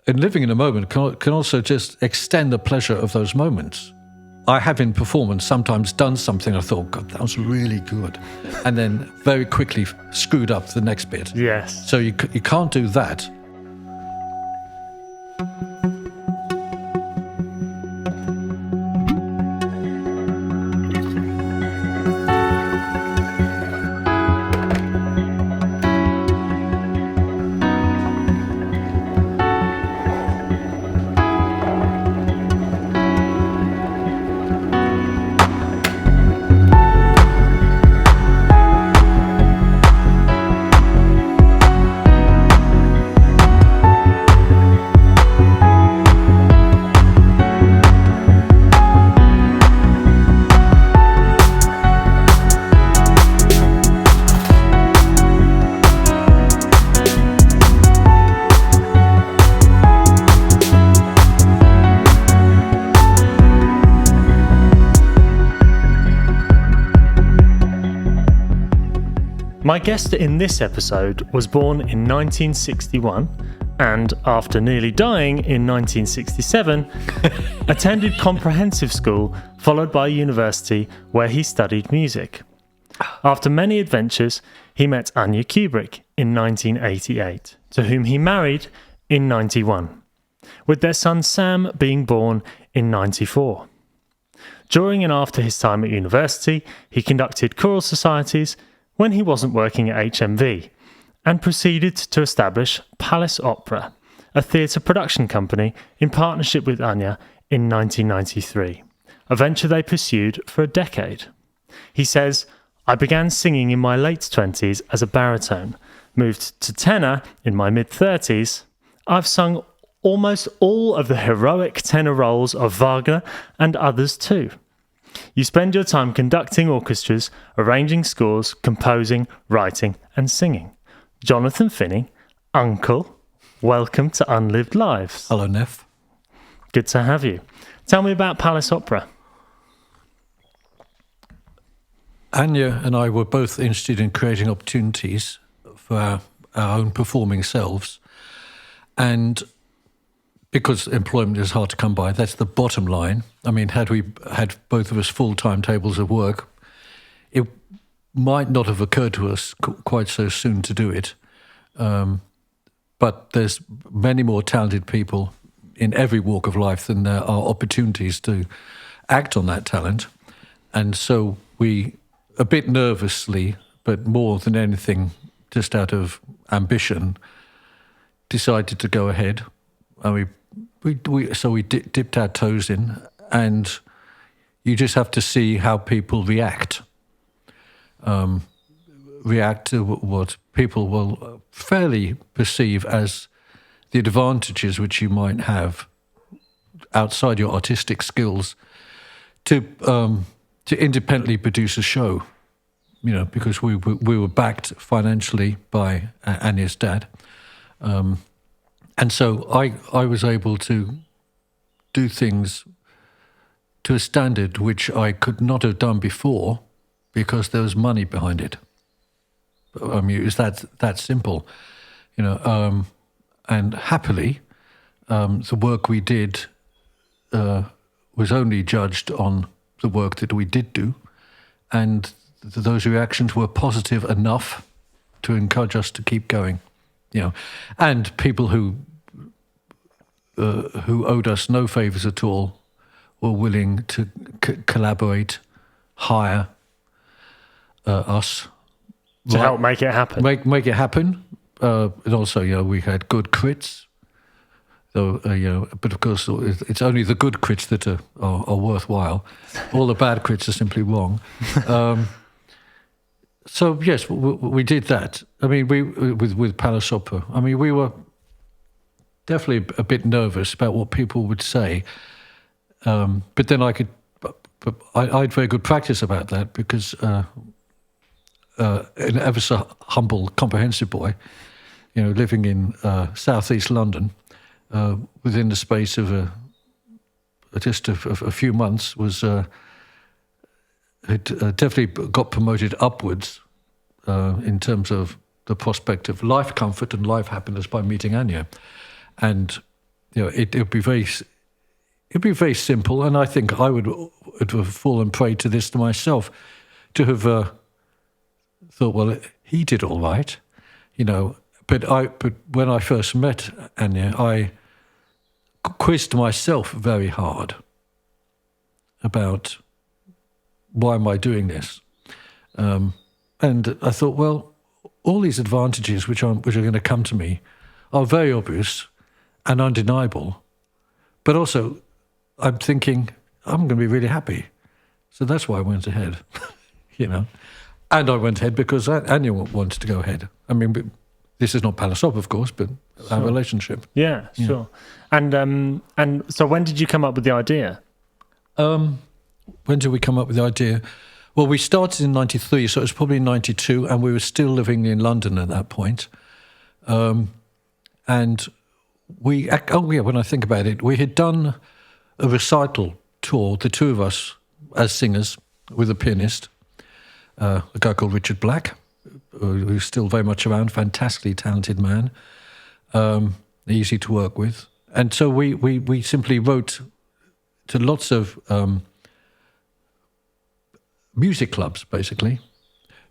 And living in a moment can also just extend the pleasure of those moments. I have in performance sometimes done something I thought, God, that was really good. And then very quickly screwed up the next bit. Yes. So you can't do that. My guest in this episode was born in 1961 and, after nearly dying in 1967, attended comprehensive school followed by university where he studied music. After many adventures, he met Anya Kubrick in 1988, to whom he married in 91, with their son Sam being born in 94. During and after his time at university, he conducted choral societies when he wasn't working at HMV, and proceeded to establish Palace Opera, a theatre production company in partnership with Anya in 1993, a venture they pursued for a decade. He says, "I began singing in my late 20s as a baritone, moved to tenor in my mid-30s. I've sung almost all of the heroic tenor roles of Wagner and others too. You spend your time conducting orchestras, arranging scores, composing, writing and singing. Jonathan Finney, Uncle, welcome to Unlived Lives." Hello, Neff. Good to have you. Tell me about Palace Opera. Anya and I were both interested in creating opportunities for our own performing selves. And because employment is hard to come by, that's the bottom line. I mean, had we had both of us full-time tables of work, it might not have occurred to us quite so soon to do it. But there's many more talented people in every walk of life than there are opportunities to act on that talent. And so we, a bit nervously, but more than anything, just out of ambition, decided to go ahead. And we dipped our toes in, and you just have to see how people react. React to what people will fairly perceive as the advantages which you might have outside your artistic skills to independently produce a show. You know, because we were backed financially by Anya's dad. And so I was able to do things to a standard which I could not have done before because there was money behind it. I mean, it was that simple, you know. And happily, the work we did was only judged on the work that we did do, and those reactions were positive enough to encourage us to keep going. You know, and people who owed us no favours at all were willing to collaborate, hire us to help make it happen. Make it happen, and also, you know, we had good crits. Though, you know, but of course, it's only the good crits that are worthwhile. All the bad crits are simply wrong. So yes, we did that. I mean, with Palace Opera. I mean, we were definitely a bit nervous about what people would say, but then I had very good practice about that because an ever so humble, comprehensive boy, you know, living in southeast London, within the space of just a few months, had definitely got promoted upwards in terms of the prospect of life comfort and life happiness by meeting Anya. And it'd be very simple, and I think I would have fallen prey to this to myself, to have thought, well, he did all right, But when I first met Anya, I quizzed myself very hard about why am I doing this, and I thought, well, all these advantages which are going to come to me are very obvious and undeniable, but also I'm thinking I'm going to be really happy, so that's why I went ahead, And I went ahead because Anya wanted to go ahead. I mean, this is not Pallasop, of course, but our relationship. Yeah, sure. And so when did you come up with the idea? When did we come up with the idea? Well, we started in 93, so it was probably 92, and we were still living in London at that point. And when I think about it, we had done a recital tour, the two of us as singers, with a pianist, a guy called Richard Black, who's still very much around, fantastically talented man, easy to work with. And so we simply wrote to lots of music clubs, basically,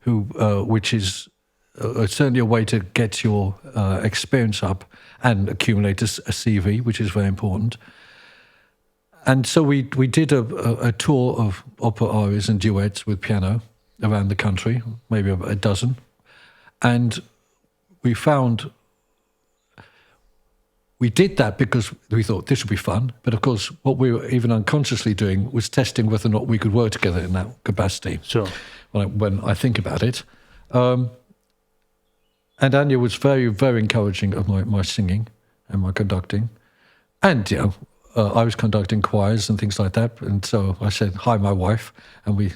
which is certainly a way to get your experience up and accumulate a CV, which is very important. And so we did a tour of opera arias and duets with piano around the country, maybe a dozen. And we found we did that because we thought this would be fun. But of course, what we were even unconsciously doing was testing whether or not we could work together in that capacity. Sure. When I think about it. And Anya was very, very encouraging of my singing and my conducting. And, I was conducting choirs and things like that. And so I said, hi, my wife. And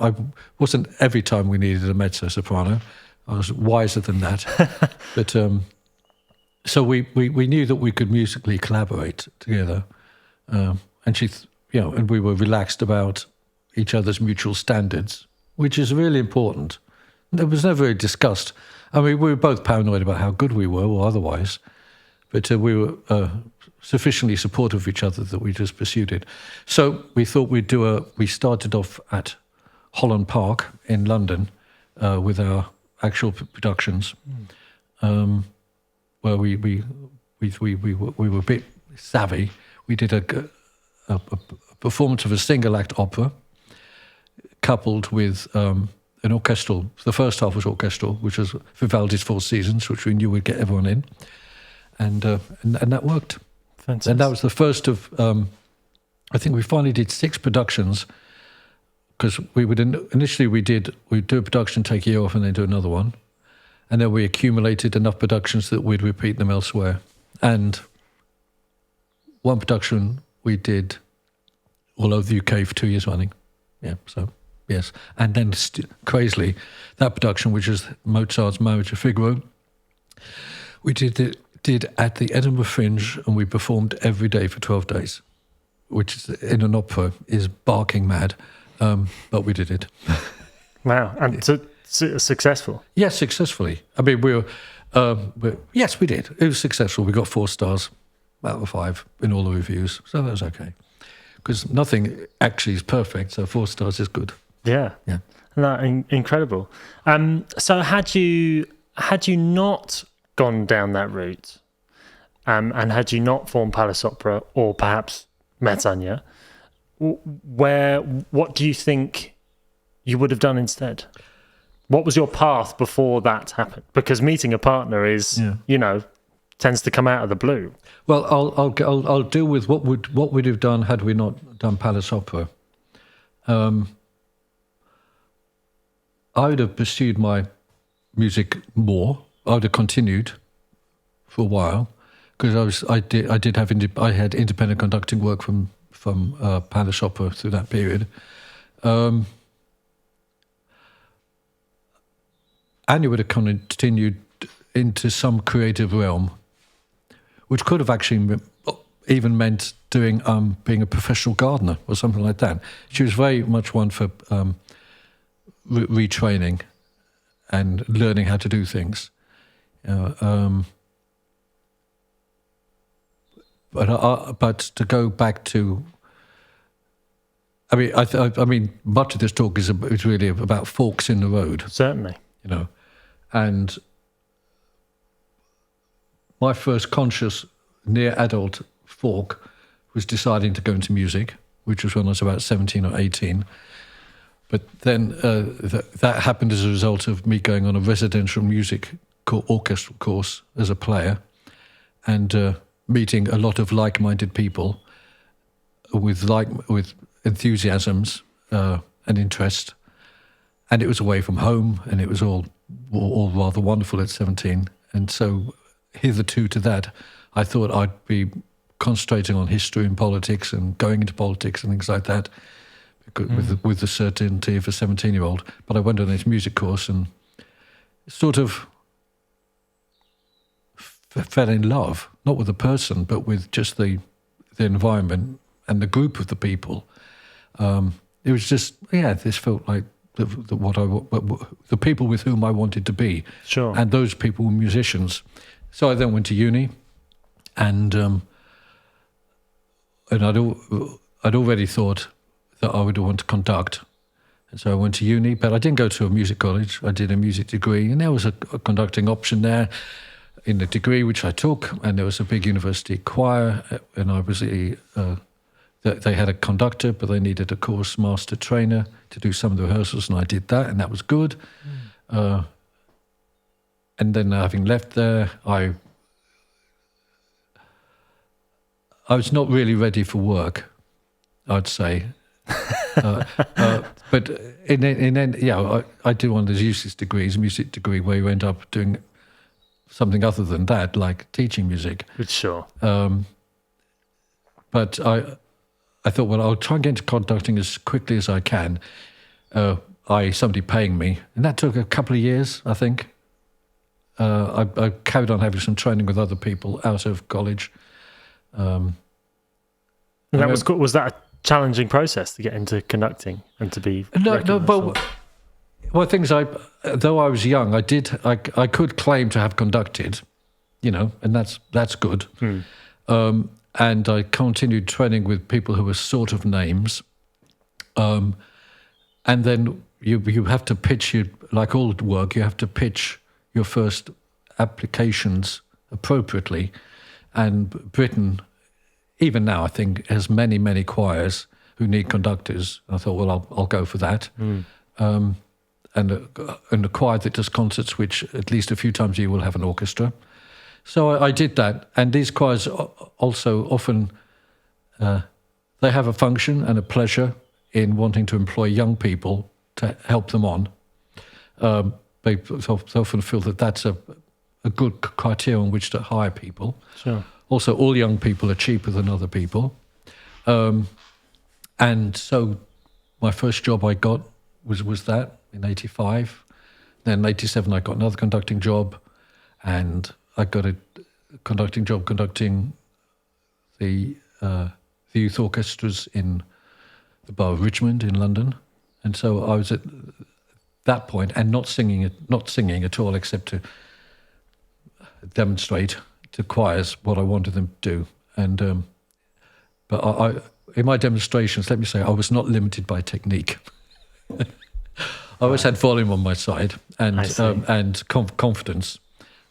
I wasn't every time we needed a mezzo-soprano. I was wiser than that. But so we knew that we could musically collaborate together. And she, and we were relaxed about each other's mutual standards, which is really important. It was never really discussed. I mean, we were both paranoid about how good we were or otherwise, but we were sufficiently supportive of each other that we just pursued it. So we thought we started off at Holland Park in London with our actual productions, where we were a bit savvy. We did a performance of a single act opera coupled with an orchestral. The first half was orchestral, which was Vivaldi's Four Seasons, which we knew would get everyone in, and that worked. Fantastic. And that was the first of. I think we finally did 6 productions, because we'd do a production, take a year off, and then do another one, and then we accumulated enough productions that we'd repeat them elsewhere. And one production we did all over the UK for 2 years running. Yeah, so. Yes, and then crazily, that production, which is Mozart's Marriage of Figaro, we did at the Edinburgh Fringe, and we performed every day for 12 days, which is, in an opera is barking mad, but we did it. Wow, and successful? Yes, successfully. I mean, yes, we did. It was successful. We got 4 stars out of 5 in all the reviews, so that was okay. Because nothing actually is perfect, so 4 stars is good. Yeah. No, incredible. So had you not gone down that route, and had you not formed Palace Opera or perhaps met Anya, what do you think you would have done instead? What was your path before that happened? Because meeting a partner is, tends to come out of the blue. Well, I'll deal with what we'd have done had we not done Palace Opera. I would have pursued my music more. I would have continued for a while, because I had independent conducting work from Palace Opera through that period. Anya would have continued into some creative realm, which could have actually even meant doing being a professional gardener or something like that. She was very much one for retraining and learning how to do things. but to go back to, I mean, much of this talk is really about forks in the road. Certainly. And my first conscious near adult fork was deciding to go into music, which was when I was about 17 or 18. But then that happened as a result of me going on a residential music orchestra course as a player and meeting a lot of like-minded people with enthusiasms and interest. And it was away from home, and it was all rather wonderful at 17. And so hitherto to that, I thought I'd be concentrating on history and politics and going into politics and things like that with the certainty of a 17-year-old. But I went on this music course and sort of fell in love, not with the person, but with just the environment and the group of the people. It was just, this felt like the people with whom I wanted to be. Sure. And those people were musicians. So I then went to uni, and I'd already thought that I would want to conduct. And so I went to uni, but I didn't go to a music college. I did a music degree, and there was a conducting option there in the degree, which I took, and there was a big university choir, and I was they had a conductor, but they needed a course master trainer to do some of the rehearsals, and I did that, and that was good. And then having left there, I was not really ready for work, I'd say. But I did one of those useless degrees, music degree, where you end up doing something other than that, like teaching music. Sure. But I thought, well, I'll try and get into conducting as quickly as I can. Somebody paying me, and that took a couple of years, I think. I carried on having some training with other people out of college. And that was that a challenging process to get into conducting and to be no, but well, things though I was young, I could claim to have conducted, and that's good. And I continued training with people who were sort of names, and then you have to pitch like all work. You have to pitch your first applications appropriately, and Britain, even now, I think, has many choirs who need conductors. I thought, well, I'll go for that. And a choir that does concerts, which at least a few times a year will have an orchestra. So I did that. And these choirs also often, they have a function and a pleasure in wanting to employ young people to help them on. They often feel that that's a good criteria on which to hire people. Sure. Also, all young people are cheaper than other people. And so my first job I got was that in 85. Then in 87 I got another conducting job, and I got a conducting job conducting the youth orchestras in the Borough of Richmond in London. And so I was at that point, and not singing at all, except to demonstrate to choirs what I wanted them to do. And but I in my demonstrations, let me say, I was not limited by technique. I always had volume on my side and confidence,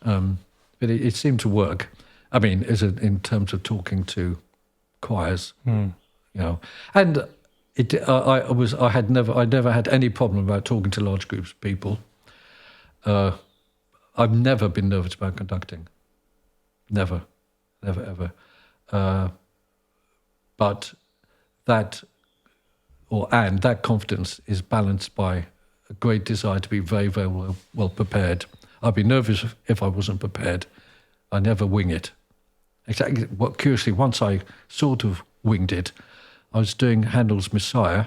but it seemed to work. I mean, in terms of talking to choirs, and I never had any problem about talking to large groups of people. I've never been nervous about conducting, never, ever. But that confidence is balanced by a great desire to be very, very well prepared. I'd be nervous if I wasn't prepared. I never wing it. Exactly. Curiously, once I sort of winged it, I was doing Handel's Messiah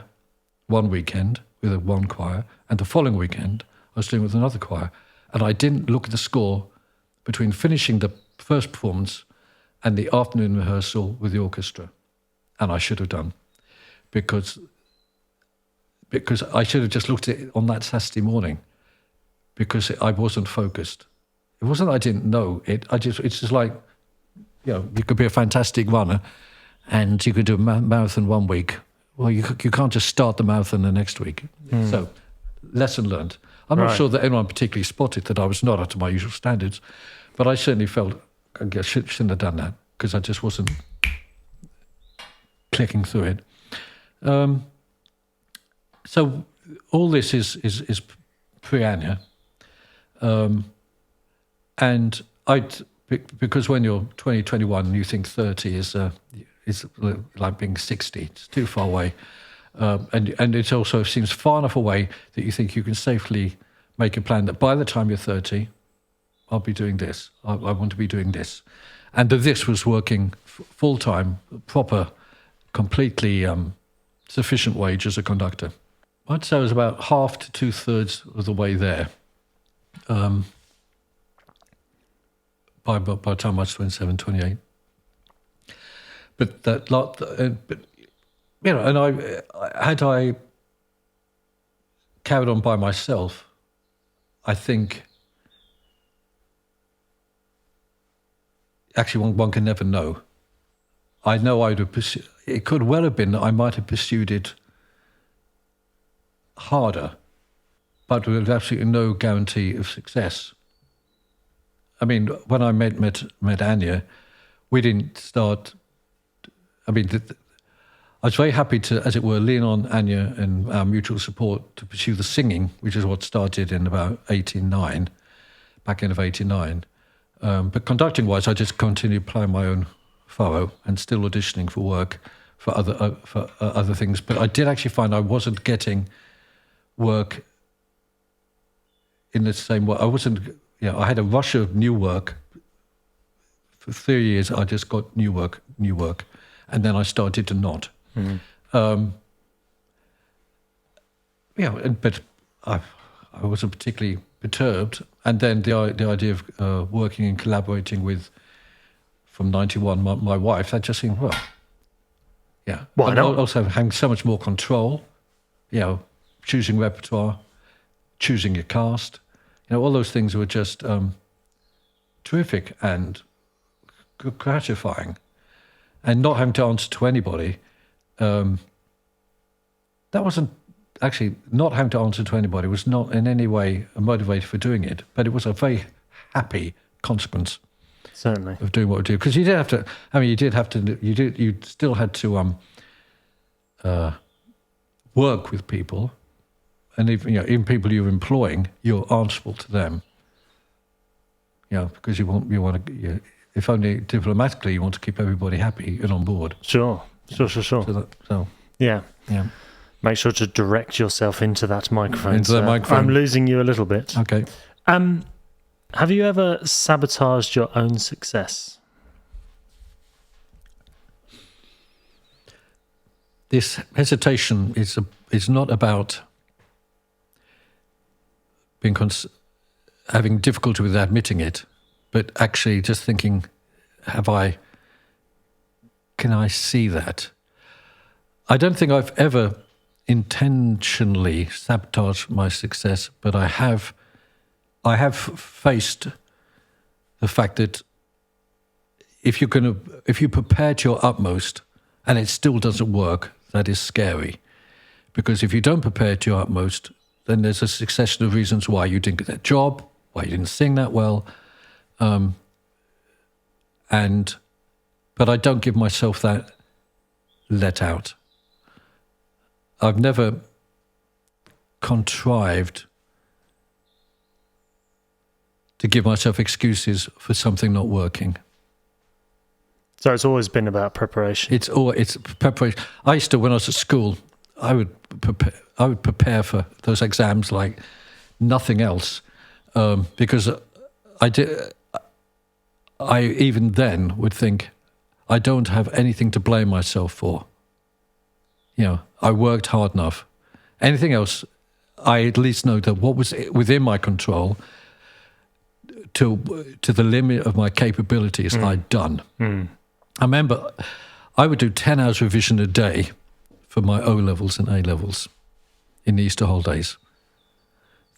one weekend with one choir, and the following weekend I was doing it with another choir, and I didn't look at the score between finishing the first performance and the afternoon rehearsal with the orchestra, and I should have done, because I should have just looked at it on that Saturday morning, because I wasn't focused. It wasn't that I didn't know it. It's just like you could be a fantastic runner, and you could do a marathon one week. Well, you can't just start the marathon the next week. So, lesson learned. I'm not sure that anyone particularly spotted that I was not up to my usual standards, but I certainly felt I shouldn't have done that because I just wasn't clicking through it. So all this is pre-Anya, and because when you're 20, 21, you think 30 is like being 60. It's too far away, and it also seems far enough away that you think you can safely make a plan that by the time you're 30, I'll be doing this. I want to be doing this, and this was working full time, proper, completely sufficient wage as a conductor. I'd say I was about half to 2/3 of the way there. By the time I was 27, 28. But that lot, but and I carried on by myself, I think. Actually, one can never know. I know I'd have pursued. It could well have been that I might have pursued it harder, but with absolutely no guarantee of success. I mean, when I met Anya, we didn't start. I mean, I was very happy to, as it were, lean on Anya and our mutual support to pursue the singing, which is what started in about 89, back end of 89. But conducting-wise, I just continued playing my own furrow and still auditioning for work for other things. But I did actually find I wasn't getting work in the same way. I wasn't. I had a rush of new work. For 3 years, I just got new work, and then I started to not. But I wasn't particularly perturbed. And then the idea of working and collaborating with, from 91, my wife, that just seemed, why not? Also having so much more control, choosing repertoire, choosing your cast, all those things were just terrific and gratifying. And not having to answer to anybody, that wasn't, actually, not having to answer to anybody was not in any way a motivator for doing it, but it was a very happy consequence. Certainly. Of doing what we do. Because you still had to work with people, and even people you're employing, you're answerable to them. Because you want to, if only diplomatically, you want to keep everybody happy and on board. Sure. Yeah. Make sure to direct yourself into that microphone. I'm losing you a little bit. Okay. Have you ever sabotaged your own success? This hesitation is not about having difficulty with admitting it, but actually just thinking, can I see that? I don't think I've ever intentionally sabotaged my success, but I have faced the fact that if you prepare to your utmost and it still doesn't work, that is scary. Because if you don't prepare to your utmost, then there's a succession of reasons why you didn't get that job, why you didn't sing that well. But I don't give myself that let out. I've never contrived to give myself excuses for something not working. So it's always been about preparation. It's preparation. I used to, when I was at school, I would prepare for those exams like nothing else, because I even then would think, I don't have anything to blame myself for. I worked hard enough. Anything else, I at least know that what was within my control to the limit of my capabilities, I'd done. I remember I would do 10 hours revision a day for my O-levels and A-levels in the Easter holidays.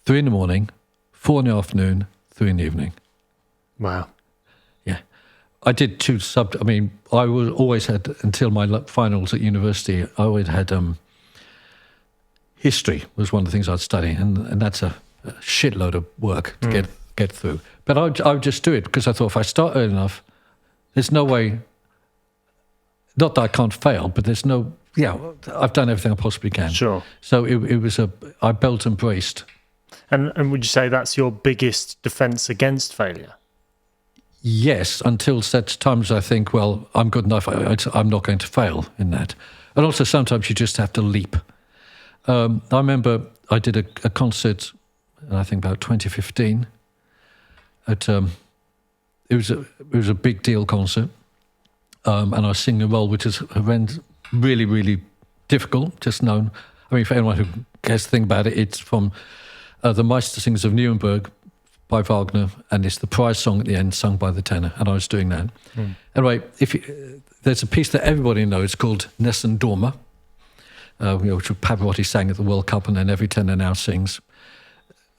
3 in the morning, 4 in the afternoon, 3 in the evening. Wow. Yeah. I did two I mean, I was always had, until my finals at university, I always had history was one of the things I'd study, and that's a shitload of work to get through. But I would just do it because I thought if I start early enough, there's no way, not that I can't fail, but there's no, I've done everything I possibly can. Sure. So it was I belt and braced. And would you say that's your biggest defense against failure? Yes, until such times I think, well, I'm good enough, I'm not going to fail in that. And also sometimes you just have to leap. I remember I did a concert, I think about 2015, at it was a big deal concert, and I was singing a role which is really, really difficult, just known. I mean, for anyone who cares to think about it, it's from the Meistersingers of Nuremberg by Wagner, and it's the prize song at the end sung by the tenor, and I was doing that. Anyway, there's a piece that everybody knows called Nessun Dorma, which Pavarotti sang at the World Cup, and then every tenor now sings.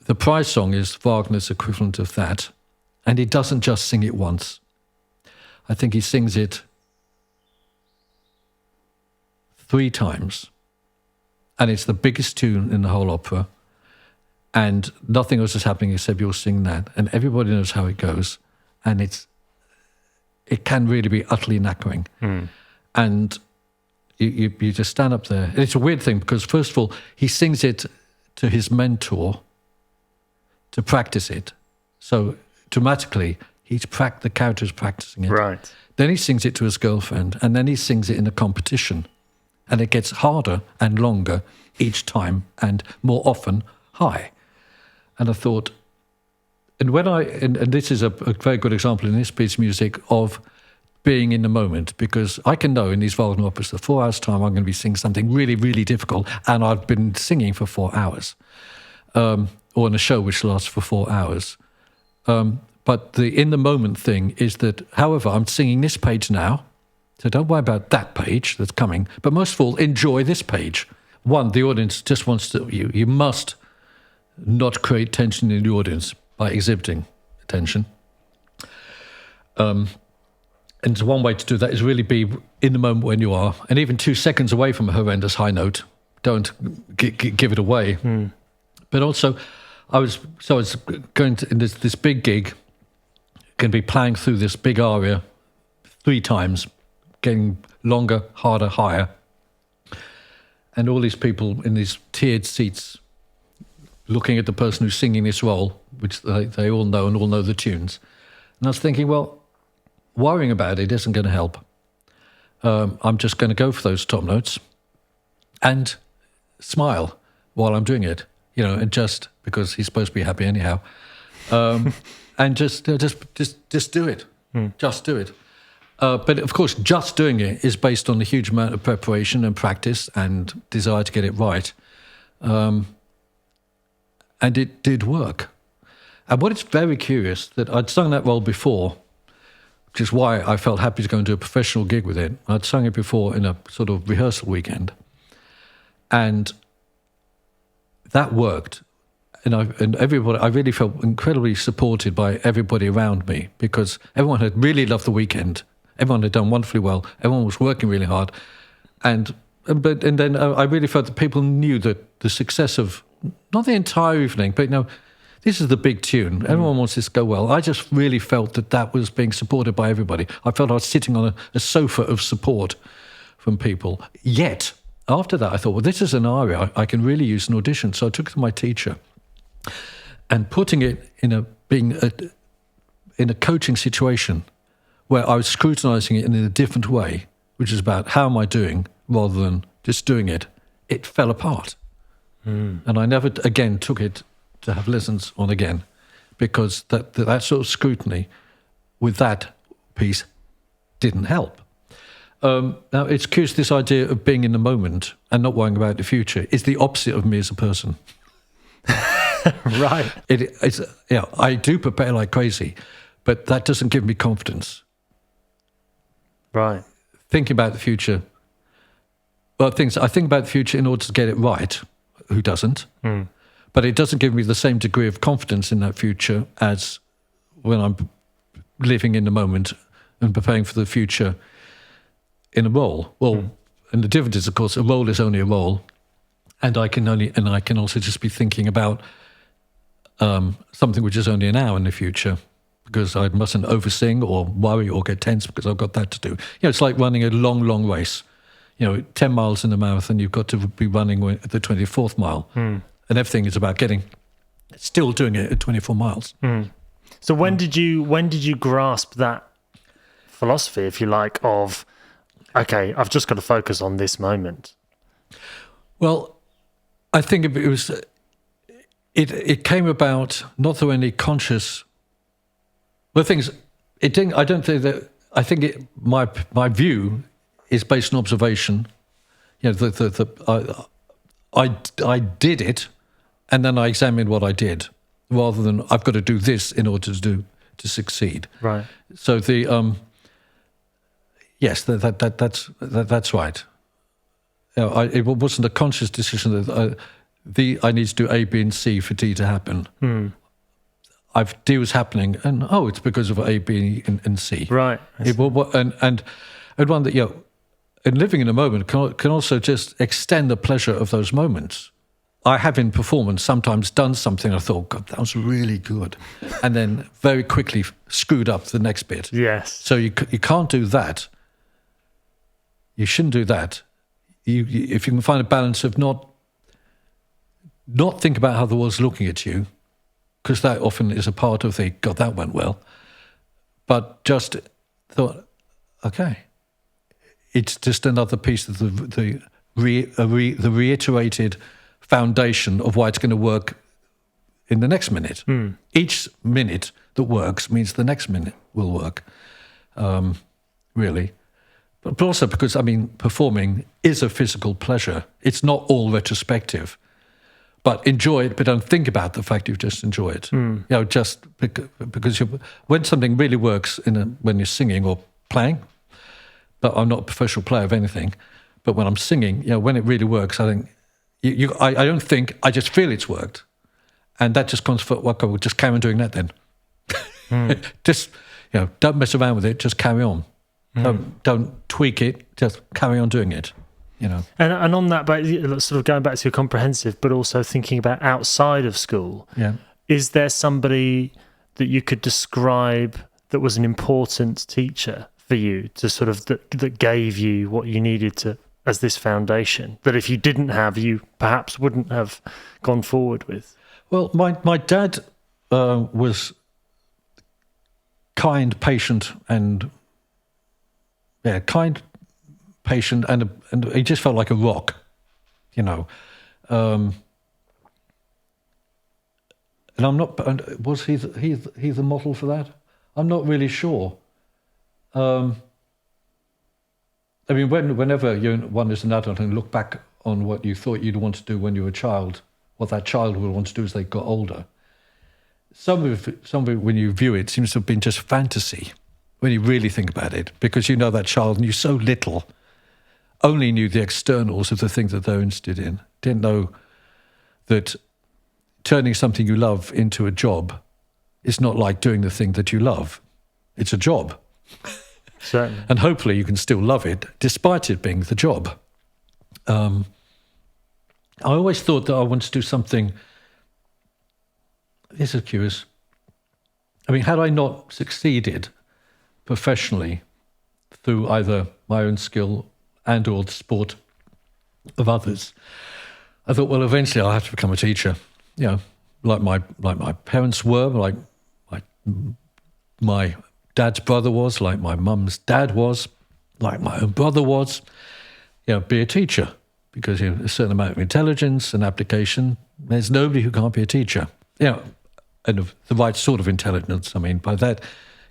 The prize song is Wagner's equivalent of that, and he doesn't just sing it once. I think he sings it 3 times, and it's the biggest tune in the whole opera, and nothing else is happening except you're singing that, and everybody knows how it goes, and it can really be utterly knackering. And you just stand up there. And it's a weird thing because, first of all, he sings it to his mentor to practice it. So dramatically, the character's practicing it. Right. Then he sings it to his girlfriend, and then he sings it in a competition. And it gets harder and longer each time, and more often high. And I thought, and this is a very good example in this piece of music of being in the moment, because I can know in these Wagner operas that 4 hours' time I'm going to be singing something really, really difficult, and I've been singing for 4 hours, or in a show which lasts for 4 hours. But the in the moment thing is that, however, I'm singing this page now, so don't worry about that page that's coming, but most of all, enjoy this page. One, the audience just wants to, you must not create tension in the audience by exhibiting tension. And one way to do that is really be in the moment when you are, and even 2 seconds away from a horrendous high note. Don't give it away. But also, I was going to in this big gig, going to be playing through this big aria 3 times, getting longer, harder, higher, and all these people in these tiered seats, looking at the person who's singing this role, which they all know and all know the tunes. And I was thinking, well, worrying about it isn't going to help. I'm just going to go for those top notes and smile while I'm doing it, and just because he's supposed to be happy anyhow, and just do it, just do it. But of course, just doing it is based on a huge amount of preparation and practice and desire to get it right. And it did work. And what is very curious, that I'd sung that role before, which is why I felt happy to go and do a professional gig with it. I'd sung it before in a sort of rehearsal weekend. And that worked. And everybody, I really felt incredibly supported by everybody around me, because everyone had really loved the weekend. Everyone had done wonderfully well. Everyone was working really hard. And then I really felt that people knew that the success of, not the entire evening, but this is the big tune. Everyone wants this to go well. I just really felt that was being supported by everybody. I felt I was sitting on a sofa of support from people. Yet, after that, I thought, well, this is an aria I can really use in audition. So I took it to my teacher, and putting it in a coaching situation where I was scrutinizing it in a different way, which is about how am I doing rather than just doing it, it fell apart. And I never again took it to have lessons on again, because that sort of scrutiny with that piece didn't help. Now, it's curious, this idea of being in the moment and not worrying about the future is the opposite of me as a person. Right. I do prepare like crazy, but that doesn't give me confidence. Right. Thinking about the future, I think about the future in order to get it right. Who doesn't? But it doesn't give me the same degree of confidence in that future as when I'm living in the moment and preparing for the future in a role. Well, and the difference is, of course, a role is only a role, and I can also just be thinking about something which is only an hour in the future, because I mustn't oversing or worry or get tense because I've got that to do. You know, it's like running a long race. You know, 10 miles in the marathon, you've got to be running at the 24th mile, and everything is about still doing it at 24 miles. So when did you grasp that philosophy, if you like, of, okay, I've just got to focus on this moment? Well, I think it was. It came about not through any conscious. Well, things it didn't. I don't think that. I think my view is based on observation. You know, I did it, and then I examined what I did, rather than I've got to do this in order to succeed. Right. So yes, that's right. You know, it wasn't a conscious decision that I need to do A, B, and C for D to happen. D was happening, and it's because of A, B, and C. Right. And one that, you know, and living in a moment can also just extend the pleasure of those moments. I have in performance sometimes done something I thought, God, that was really good, and then very quickly screwed up the next bit. Yes. So you can't do that. You shouldn't do that. If you can find a balance of not think about how the world's looking at you, because that often is a part of God, that went well, but just thought, okay, it's just another piece of the reiterated foundation of why it's going to work in the next minute. Each minute that works means the next minute will work, really. But also because, I mean, performing is a physical pleasure. It's not all retrospective. But enjoy it, but don't think about the fact you've just enjoyed it. You know, just because when something really works when you're singing or playing, but I'm not a professional player of anything, but when I'm singing, you know, when it really works, I think, I don't think, I just feel it's worked. And that just comes for, okay, we'll just carry on doing that then. Just, you know, don't mess around with it, just carry on. Don't tweak it, just carry on doing it. You know. And on that, sort of going back to your comprehensive, but also thinking about outside of school, is there somebody that you could describe that was an important teacher for you to sort of that gave you what you needed to as this foundation that if you didn't have, you perhaps wouldn't have gone forward with? Well, my dad was kind, patient, and patient, and he just felt like a rock, you know. And I'm not. Was he the model for that? I'm not really sure. I mean, whenever one is an adult and look back on what you thought you'd want to do when you were a child, what that child would want to do as they got older, some of it, when you view it, seems to have been just fantasy when you really think about it, because you know that child knew so little. Only knew the externals of the things that they're interested in. Didn't know that turning something you love into a job is not like doing the thing that you love. It's a job. Certainly. And hopefully you can still love it, despite it being the job. I always thought that I wanted to do something. This is curious. I mean, had I not succeeded professionally through either my own skill and or the sport of others, I thought, well, eventually I'll have to become a teacher. You know, like my parents were, like my dad's brother was, like my mum's dad was, like my own brother was. You know, be a teacher, because you know, a certain amount of intelligence and application. There's nobody who can't be a teacher. You know, and of the right sort of intelligence. I mean, by that,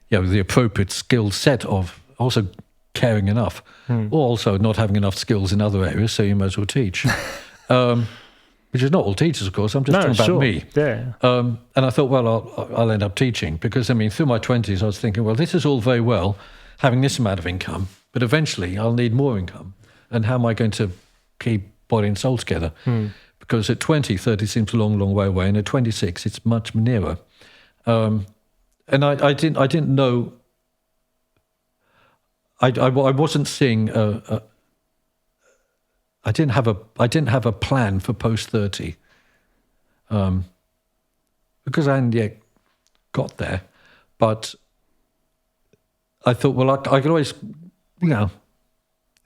you know, the appropriate skill set of also caring enough, or also not having enough skills in other areas, so you might as well teach. Which is not all teachers, of course. I'm just talking about me. Yeah. And I thought, well, I'll end up teaching, because, I mean, through my 20s, I was thinking, well, this is all very well, having this amount of income, but eventually I'll need more income. And how am I going to keep body and soul together? Because at 20, 30 seems a long, long way away, and at 26, it's much nearer. And I didn't know. I wasn't seeing I didn't have a plan for post 30, because I hadn't yet got there. But I thought, well, I could always,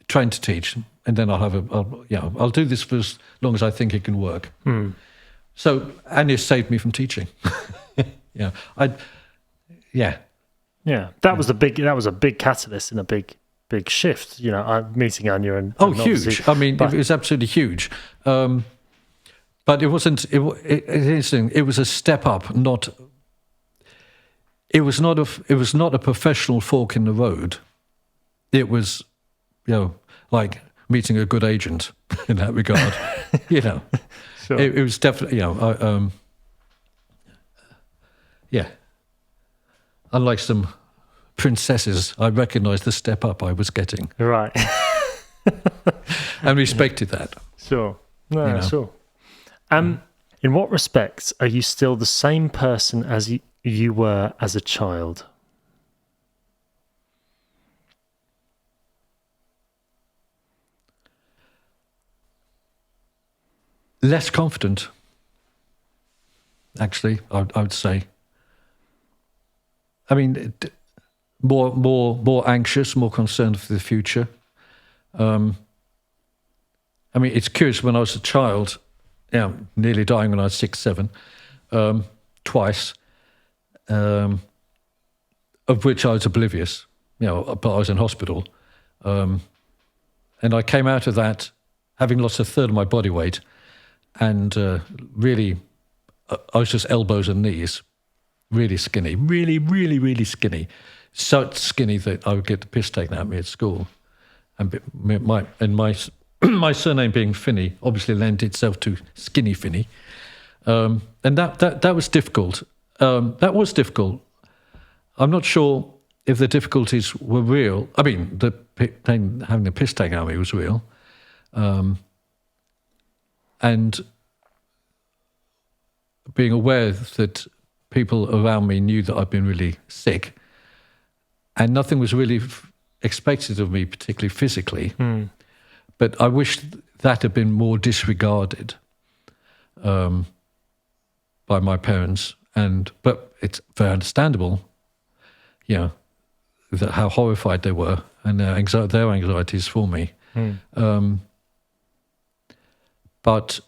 train to teach, and then I'll do this for as long as I think it can work. So, and it saved me from teaching. That was a big catalyst and a big shift. I'm meeting Anya and huge. I mean, it was absolutely huge. But it wasn't. It's interesting. It was a step up. It was not a professional fork in the road. It was, like meeting a good agent in that regard. Sure. It was definitely, Unlike some princesses, I recognised the step up I was getting. Right. And respected that. Sure. No, sure. In what respects are you still the same person as you were as a child? Less confident, actually, I would say. I mean, more anxious, more concerned for the future. I mean, it's curious. When I was a child, nearly dying when I was 6, 7, twice, of which I was oblivious. But I was in hospital, and I came out of that having lost a third of my body weight, and really, I was just elbows and knees. Really skinny, really, really, really skinny. So skinny that I would get the piss taken out of me at school. And my surname being Finney obviously lent itself to Skinny Finney. And that was difficult. That was difficult. I'm not sure if the difficulties were real. I mean, having the piss taken out of me was real. And being aware that people around me knew that I'd been really sick, and nothing was really expected of me, particularly physically. But I wish that had been more disregarded by my parents. But it's very understandable, that how horrified they were and their anxieties for me. But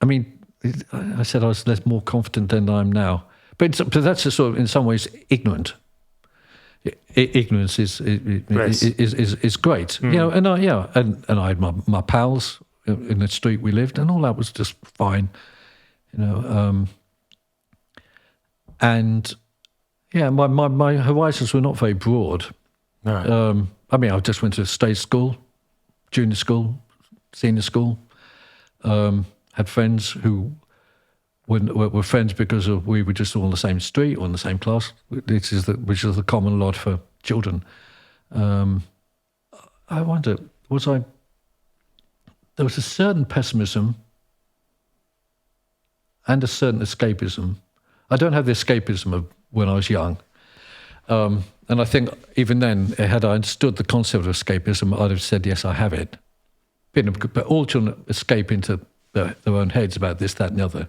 I mean, I said I was more confident than I am now. But that's a sort of, in some ways, ignorant. Ignorance is great, And I had my pals in the street we lived, and all that was just fine, And my horizons were not very broad. No. I mean, I just went to stage school, junior school, senior school. Had friends who were friends because we were just all on the same street or in the same class, which is the common lot for children. I wonder, there was a certain pessimism and a certain escapism. I don't have the escapism of when I was young. And I think even then, had I understood the concept of escapism, I'd have said, yes, I have it. But all children escape into their own heads about this, that, and the other,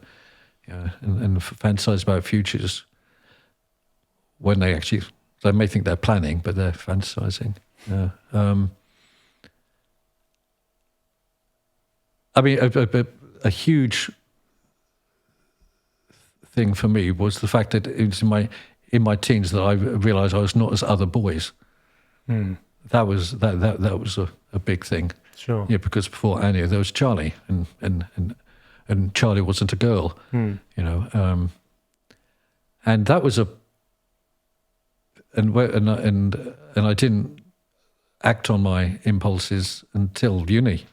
and fantasize about futures when they may think they're planning, but they're fantasizing. I mean, a huge thing for me was the fact that it was in my teens that I realised I was not as other boys. That was a big thing. Sure. Yeah, because before Anya there was Charlie, and Charlie wasn't a girl, and that was and I didn't act on my impulses until uni.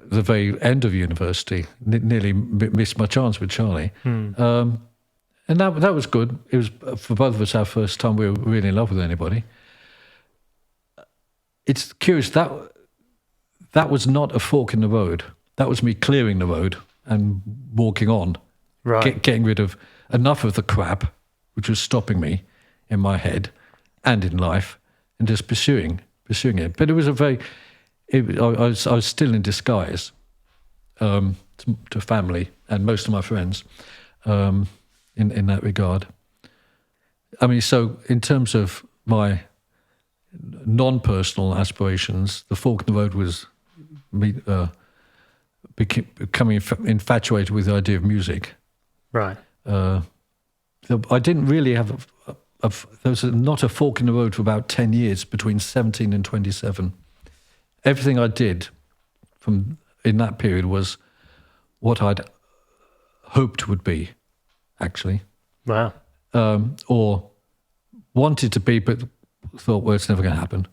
The very end of university, nearly missed my chance with Charlie, and that was good. It was for both of us our first time we were really in love with anybody. It's curious that was not a fork in the road. That was me clearing the road and walking on, right? Getting rid of enough of the crap which was stopping me in my head and in life, and just pursuing it. But it was I was still in disguise to family and most of my friends in that regard. I mean, so in terms of my non-personal aspirations, the fork in the road was me becoming infatuated with the idea of music. Right. I didn't really have there was not a fork in the road for about 10 years between 17 and 27. Everything I did in that period was what I'd hoped would be, actually. Wow. Or wanted to be, but thought, well, it's never going to happen.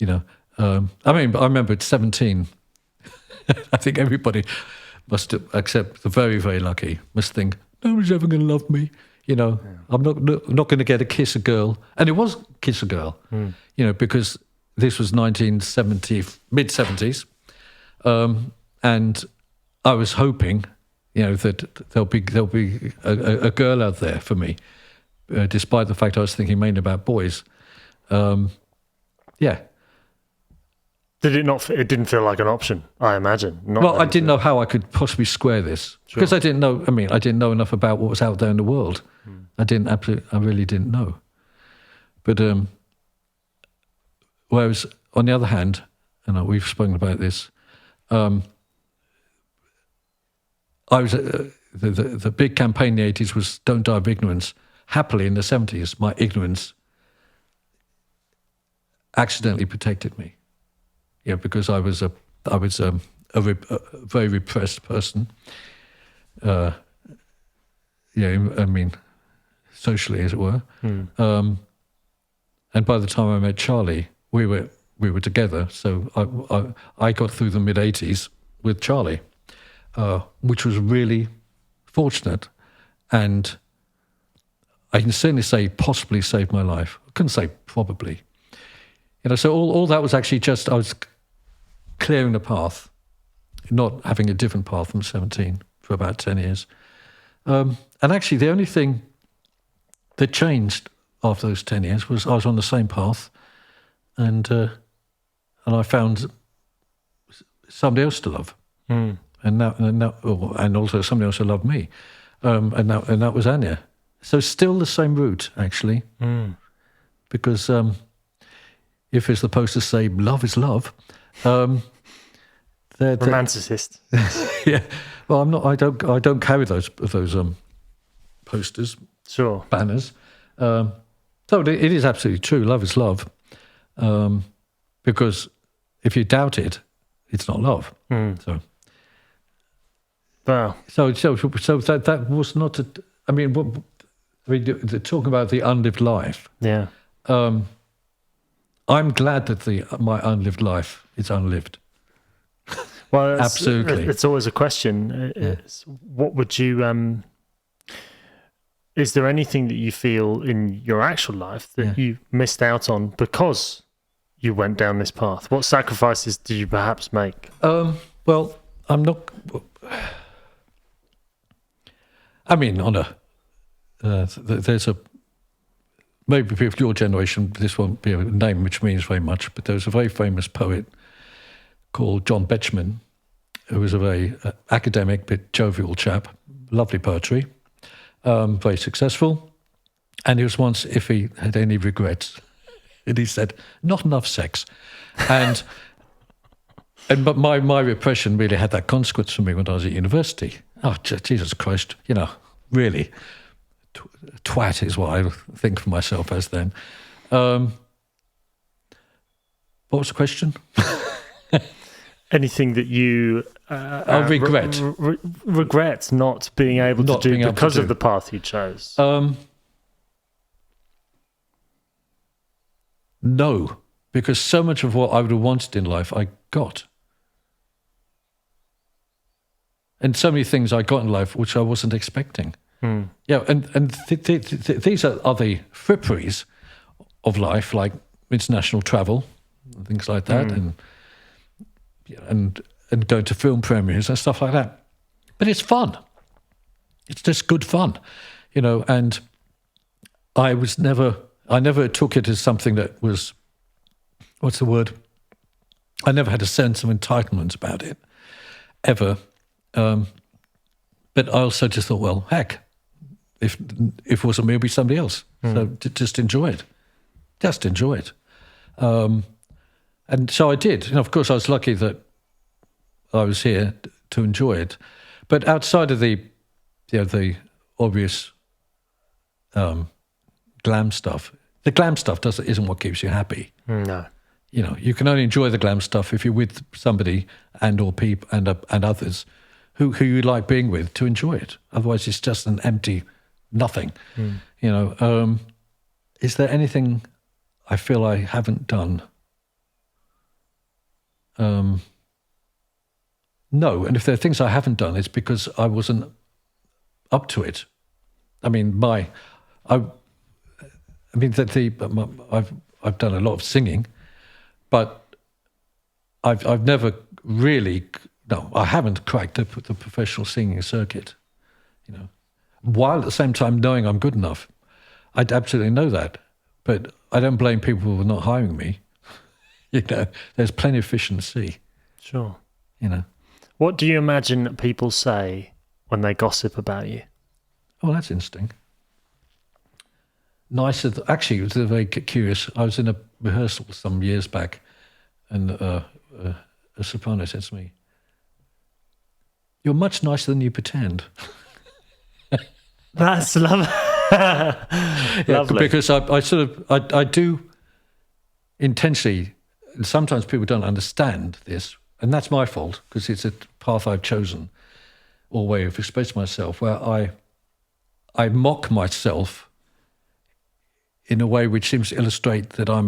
You know, I mean, I remember at 17, I think everybody must have, except the very, very lucky, must think, nobody's ever going to love me. You know, I'm not going to get a kiss a girl. And it was kiss a girl, you know, because this was 1970, mid-70s. And I was hoping, you know, that there'll be a girl out there for me, despite the fact I was thinking mainly about boys. Yeah. Did it not? It didn't feel like an option, I imagine. Well, I didn't know how I could possibly square this because I didn't know. I mean, I didn't know enough about what was out there in the world. I really didn't know. But whereas on the other hand, and we've spoken about this, I was the big campaign in the 80s was "Don't die of ignorance." Happily, in the 70s, my ignorance accidentally protected me. Yeah, because I was a very repressed person. Yeah, I mean, socially, as it were. And by the time I met Charlie, we were together. So I got through the mid-80s with Charlie, which was really fortunate, and I can certainly say possibly saved my life. I couldn't say probably. You know, so all that was actually just I was clearing the path, not having a different path from 17 for about 10 years. And actually, the only thing that changed after those 10 years was I was on the same path, and I found somebody else to love, and also somebody else who loved me, and that was Anya. So still the same route, actually, because if, as the posters say, love is love. Romanticist. Yeah. Well, I'm not. I don't carry those posters. Sure. Banners. So it is absolutely true. Love is love. Because if you doubt it, it's not love. So. Wow. So that was not. Talking about the unlived life. Yeah. I'm glad that my unlived life is unlived. Well, absolutely. It's always a question. What would you? Is there anything that you feel in your actual life that you missed out on because you went down this path? What sacrifices did you perhaps make? Well, I'm not. I mean, there's a. Maybe for your generation, this won't be a name which means very much, but there was a very famous poet called John Betjeman, who was a very academic but jovial chap, lovely poetry, very successful. And he was once, if he had any regrets, and he said, not enough sex. But my repression really had that consequence for me when I was at university. Oh, Jesus Christ, you know, really. Twat is what I think for myself as then. What was the question? Anything that you regret? Regret not being able to do because of the path you chose? No, because so much of what I would have wanted in life, I got. And so many things I got in life which I wasn't expecting. Yeah, and these are the fripperies of life, like international travel, and things like that, and going to film premieres and stuff like that. But it's fun. It's just good fun, you know. And I was never. I never took it as something that was, what's the word? I never had a sense of entitlement about it, ever. But I also just thought, well, heck, if it wasn't me, it'd be somebody else. So just enjoy it. Just enjoy it. And so I did. And of course, I was lucky that I was here to enjoy it. But outside of the obvious glam stuff, the glam stuff isn't what keeps you happy. No. You know, you can only enjoy the glam stuff if you're with somebody or people and others who you like being with to enjoy it. Otherwise, it's just an empty nothing. You know, is there anything I feel I haven't done? No, and if there are things I haven't done, it's because I wasn't up to it. I mean, I've done a lot of singing, but I've never really. No, I haven't cracked the professional singing circuit. You know, while at the same time knowing I'm good enough, I absolutely know that. But I don't blame people for not hiring me. You know, there's plenty of fish in the sea. Sure. You know. What do you imagine that people say when they gossip about you? Oh, that's interesting. Actually, it was very curious. I was in a rehearsal some years back, and a soprano said to me, "You're much nicer than you pretend." That's lovely. Lovely. Because I do intentionally, and sometimes people don't understand this, and that's my fault because it's a path I've chosen or way of expressing myself, where I mock myself in a way which seems to illustrate that I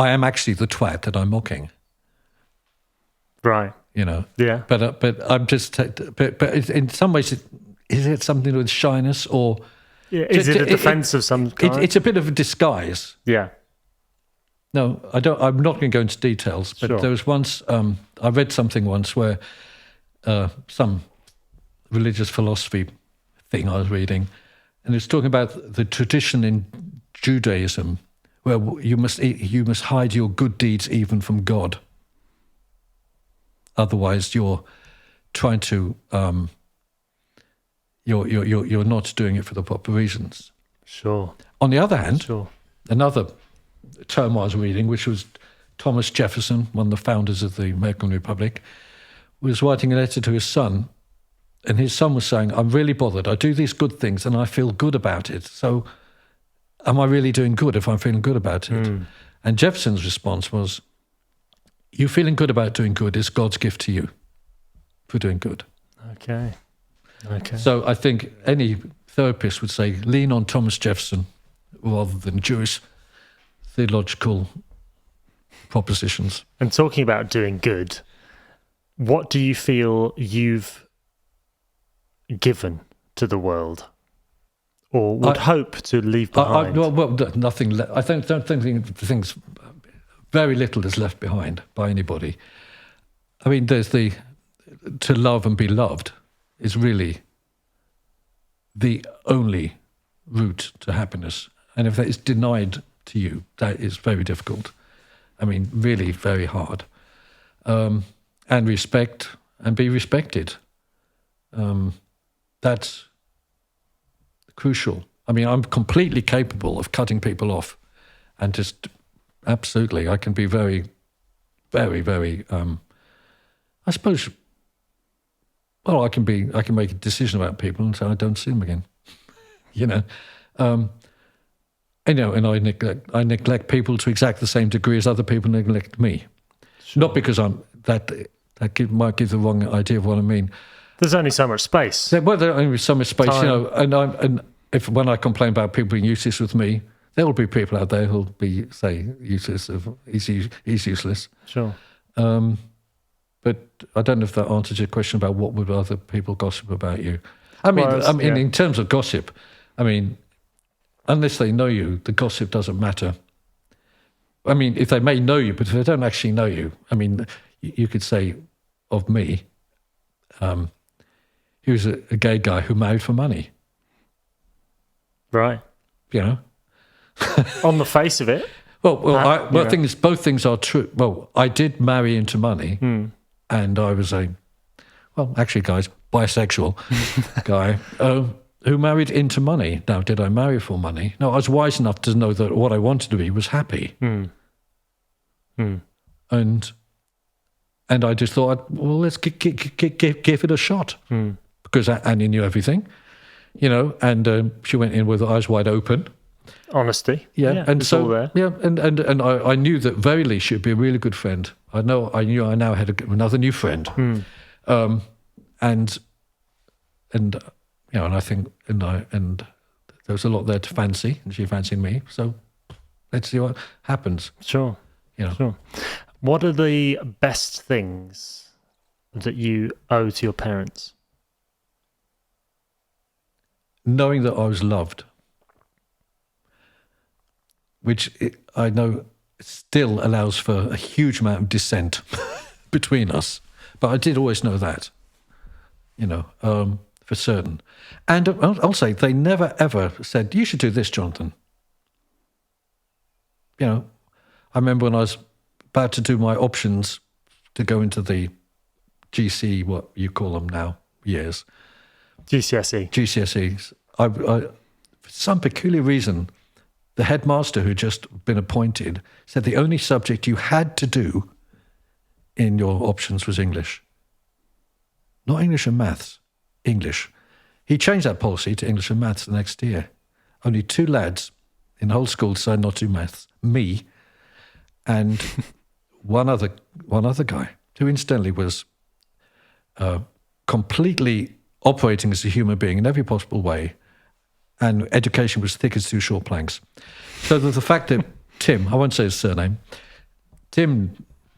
am actually the twat that I'm mocking. Right. You know. Yeah. But I'm just. But in some ways, is it something with shyness or? Yeah. Is it a defense of some kind? It's a bit of a disguise. Yeah. No, I don't. I'm not going to go into details. But Sure. there was once I read something once where some religious philosophy thing I was reading, and it's talking about the tradition in Judaism where you must hide your good deeds even from God. Otherwise, you're trying to you're not doing it for the proper reasons. Sure. On the other hand, Sure. another term I was reading, which was Thomas Jefferson, one of the founders of the American Republic, was writing a letter to his son, and his son was saying, "I'm really bothered. I do these good things, and I feel good about it. So, am I really doing good if I'm feeling good about it?" And Jefferson's response was, "You feeling good about doing good is God's gift to you for doing good." Okay. So I think any therapist would say, lean on Thomas Jefferson rather than Jewish theological propositions. And talking about doing good, what do you feel you've given to the world or would hope to leave behind? Nothing. I don't think things. Very little is left behind by anybody. I mean, there's to love and be loved is really the only route to happiness. And if that is denied to you, that is very difficult. I mean, really very hard. And respect and be respected. That's crucial. I mean, I'm completely capable of cutting people off and just absolutely, I can be very, very, very, I suppose, well, I can make a decision about people and say I don't see them again, you know. And I neglect people to exact the same degree as other people neglect me. Sure. Not because might give the wrong idea of what I mean. There's only so much space. There's only so much space, Time. you know. And when I complain about people being useless with me, there will be people out there who'll be useless. He's useless. Sure. But I don't know if that answers your question about what would other people gossip about you. I mean, in terms of gossip, I mean, unless they know you, the gossip doesn't matter. I mean, if they may know you, but if they don't actually know you, I mean, you could say of me, he was a gay guy who married for money. Right. you know. On the face of it. Both things are true. Well, I did marry into money, and I was bisexual guy who married into money. Now, did I marry for money? No, I was wise enough to know that what I wanted to be was happy. And I just thought, well, let's give it a shot, because Annie knew everything, you know, and she went in with her eyes wide open. Honesty. Yeah. And it's so, all there. yeah, and I knew that very least she'd be a really good friend. I knew I now had another new friend. And you know, and I think, and there was a lot there to fancy, and she fancied me. So let's see what happens. Sure. You know. Sure. What are the best things that you owe to your parents? Knowing that I was loved, which I know still allows for a huge amount of dissent between us. But I did always know that, you know, for certain. And I'll say they never, ever said, you should do this, Jonathan. You know, I remember when I was about to do my options to go into the GC, what you call them now, years. GCSEs. I, for some peculiar reason, the headmaster who'd just been appointed said the only subject you had to do in your options was English. Not English and maths, English. He changed that policy to English and maths the next year. Only 2 lads in the whole school decided not to do maths. Me and one other guy who incidentally was completely operating as a human being in every possible way, and education was thick as 2 short planks. So that the fact that Tim, I won't say his surname, Tim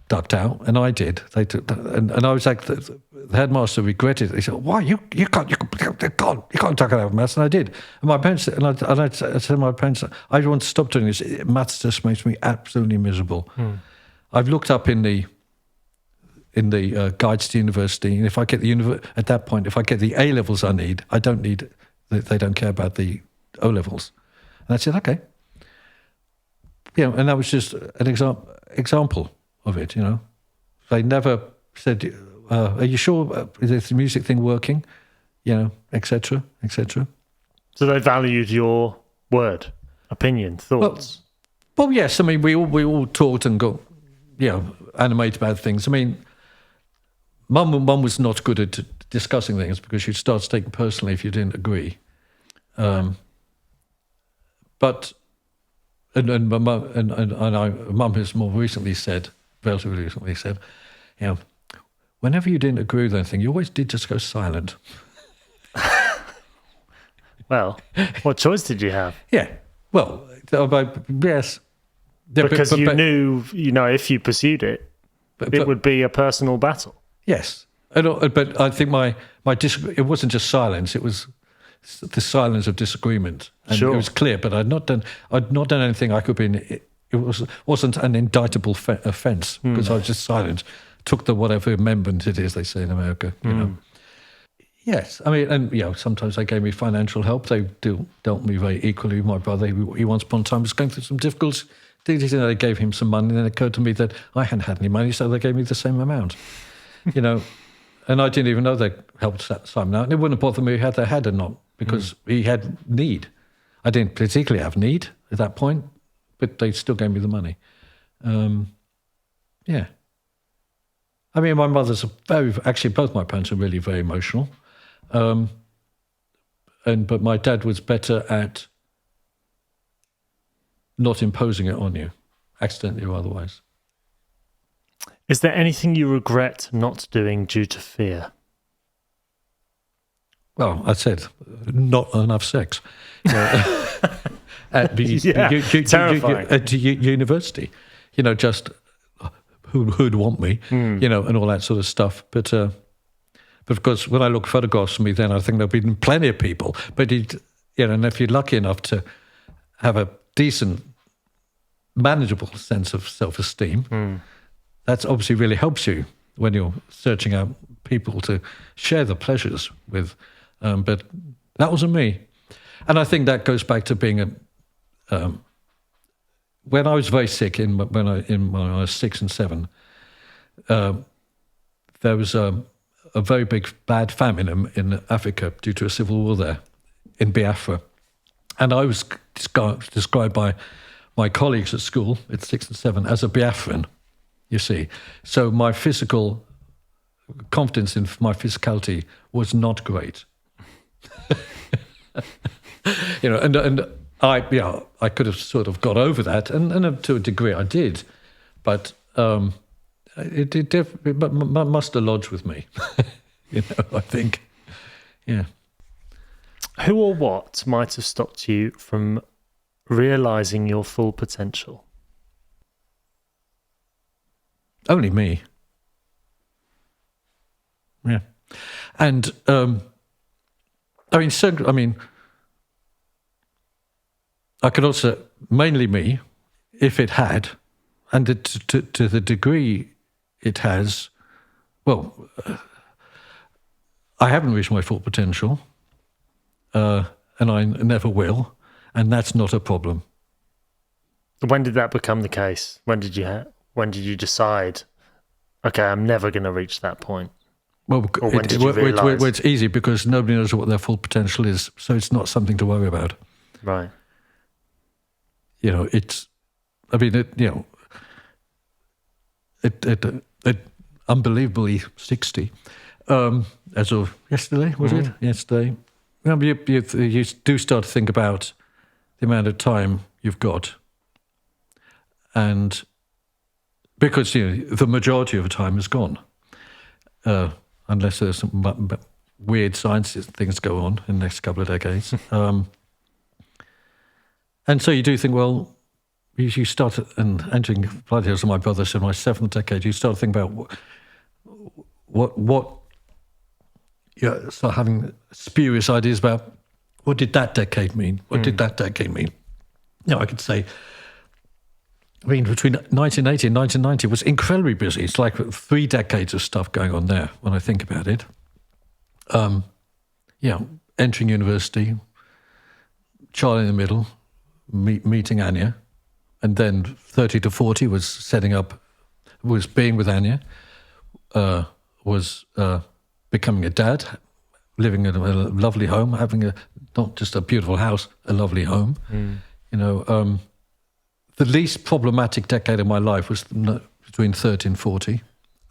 ducked out, and I did. They took, and I was like, the headmaster regretted it. He said, "Why you can't duck out of maths?" And I did. And my parents, and I said to my parents, "I want to stop doing this. Maths just makes me absolutely miserable." I've looked up in the guides to university, and if I get at that point, if I get the A levels I need, I don't need. They don't care about the O levels. And I said, okay. You know, and that was just an example of it, you know. They never said, are you sure, is the music thing working? You know, et cetera, et cetera. So they valued your word, opinion, thoughts. Well, yes. I mean, we all talked and got, you know, animated about things. I mean, Mum was not good at discussing things because she'd start to take it personally if you didn't agree. But Mum has more recently said, relatively recently said, you know, whenever you didn't agree with anything, you always did just go silent. Well, what choice did you have? Yeah. Well, yes. Because you knew, you know, if you pursued it, it would be a personal battle. Yes. But I think it wasn't just silence, it was the silence of disagreement. And sure. It was clear, but I'd not done anything I could be in. It wasn't an indictable offence because I was just silent. Took the whatever amendment it is they say in America, you know. Yes, I mean, and you know, sometimes they gave me financial help. They dealt me very equally with my brother. He once upon a time was going through some difficulties. They gave him some money, and then it occurred to me that I hadn't had any money, so they gave me the same amount. You know, and I didn't even know they helped Simon out. And it wouldn't have bothered me had they had or not, because he had need. I didn't particularly have need at that point, but they still gave me the money. Yeah. I mean, my mother's actually both my parents are really very emotional. But my dad was better at not imposing it on you, accidentally or otherwise. Is there anything you regret not doing due to fear? Well, I said not enough sex. At university, you know, just who'd want me, you know, and all that sort of stuff. But of course, when I look at photographs of me, then I think there'll be plenty of people. But you know, and if you're lucky enough to have a decent, manageable sense of self-esteem, that obviously really helps you when you're searching out people to share the pleasures with. But that wasn't me, and I think that goes back to being when I was very sick, when I was 6 and 7, there was a very big bad famine in Africa due to a civil war there, in Biafra. And I was described by my colleagues at school at 6 and 7 as a Biafran, you see. So my physical confidence in my physicality was not great. And I could have sort of got over that, and to a degree I did, but it must have lodged with me, I think. Yeah. Who or what might have stopped you from realising your full potential? Only me. Yeah. And, I could also, mainly me, if it had, and to the degree it has, well, I haven't reached my full potential, and I never will, and that's not a problem. When did that become the case? When did you decide, okay, I'm never going to reach that point? Well, or when did you realise? It's easy because nobody knows what their full potential is, so it's not something to worry about. Right. It unbelievably 60. As of yesterday, was it? Yesterday. You do start to think about the amount of time you've got. And because, the majority of the time is gone. Unless there's some weird science things go on in the next couple of decades. And so you do think, well, you start entering, bloody as my brother said, my 7th decade, you start to think about start having spurious ideas about what did that decade mean? What did that decade mean? I could say, between 1980 and 1990 was incredibly busy. It's like 3 decades of stuff going on there when I think about it. Entering university, child in the middle, meeting Anya, and then 30 to 40 was being with Anya, was becoming a dad, living in a lovely home, having not just a beautiful house, a lovely home. The least problematic decade of my life was between 30 and 40.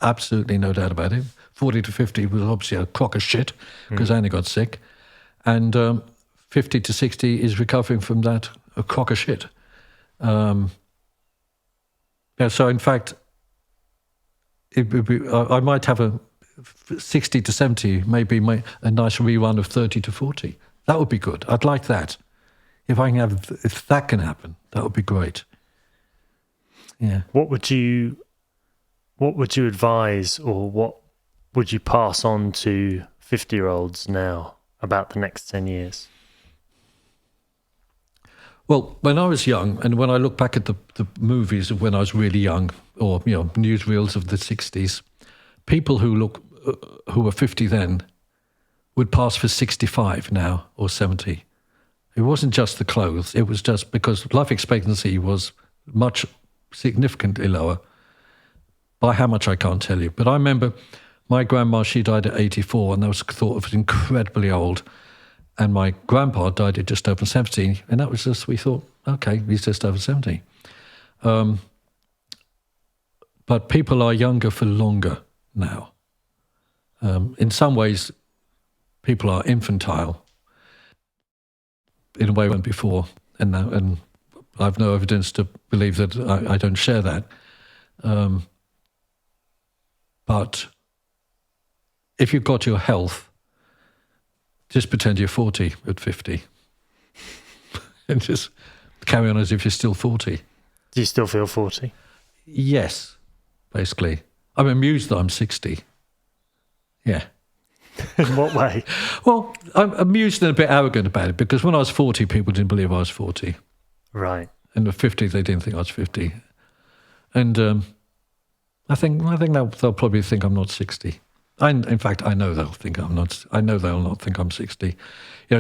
Absolutely no doubt about it. 40 to 50 was obviously a crock of shit because Annie got sick. And 50 to 60 is recovering from that, a crock of shit. So in fact, it would be, I might have a 60 to 70, maybe a nice rerun of 30 to 40. That would be good. I'd like that. If that can happen, that would be great. Yeah. What would you advise, or what would you pass on to 50-year-olds now about the next 10 years? Well, when I was young, and when I look back at the movies of when I was really young, or newsreels of the 60s, people who were 50 then would pass for 65 now or 70. It wasn't just the clothes; it was just because life expectancy was significantly lower. By how much I can't tell you, but I remember my grandma, she died at 84, and that was thought of as incredibly old. And my grandpa died at just over 70, and that was just, we thought, okay, he's just over 70. But people are younger for longer now. In some ways, people are infantile in a way they weren't before, and I've no evidence to believe that I don't share that. But if you've got your health, just pretend you're 40 at 50 and just carry on as if you're still 40. Do you still feel 40? Yes, basically. I'm amused that I'm 60. Yeah. In what way? Well, I'm amused and a bit arrogant about it because when I was 40, people didn't believe I was 40. Right. And at 50, they didn't think I was 50. And I think they'll probably think I'm not 60. In fact, I know they'll think I'm not. I know they'll not think I'm 60.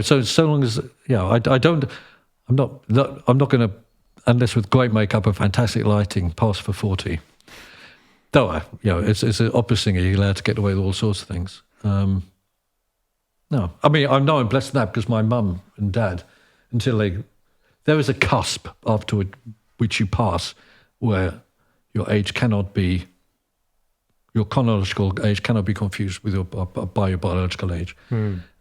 So long as I I'm not going to, unless with great makeup and fantastic lighting, pass for 40. Though, it's an opera singer. You're allowed to get away with all sorts of things. No, I mean, I know I'm blessed with that because my mum and dad, there is a cusp after which you pass where your chronological age cannot be confused with your biological age.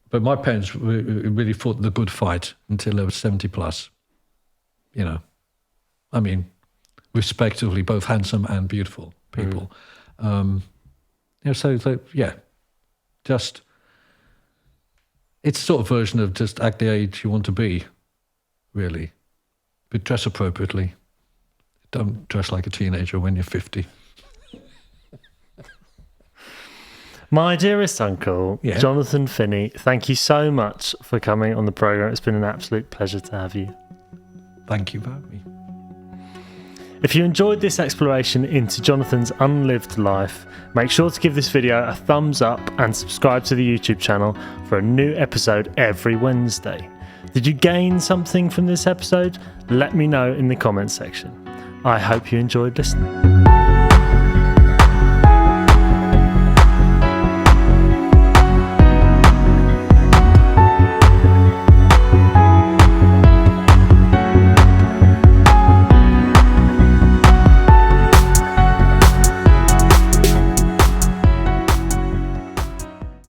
But my parents really fought the good fight until they were 70 plus. I mean, respectively, both handsome and beautiful people. Just, it's a sort of version of just act the age you want to be, really. But dress appropriately. Don't dress like a teenager when you're 50. My dearest uncle, Jonathan Finney, thank you so much for coming on the programme. It's been an absolute pleasure to have you. Thank you for having me. If you enjoyed this exploration into Jonathan's unlived life, make sure to give this video a thumbs up and subscribe to the YouTube channel for a new episode every Wednesday. Did you gain something from this episode? Let me know in the comments section. I hope you enjoyed listening.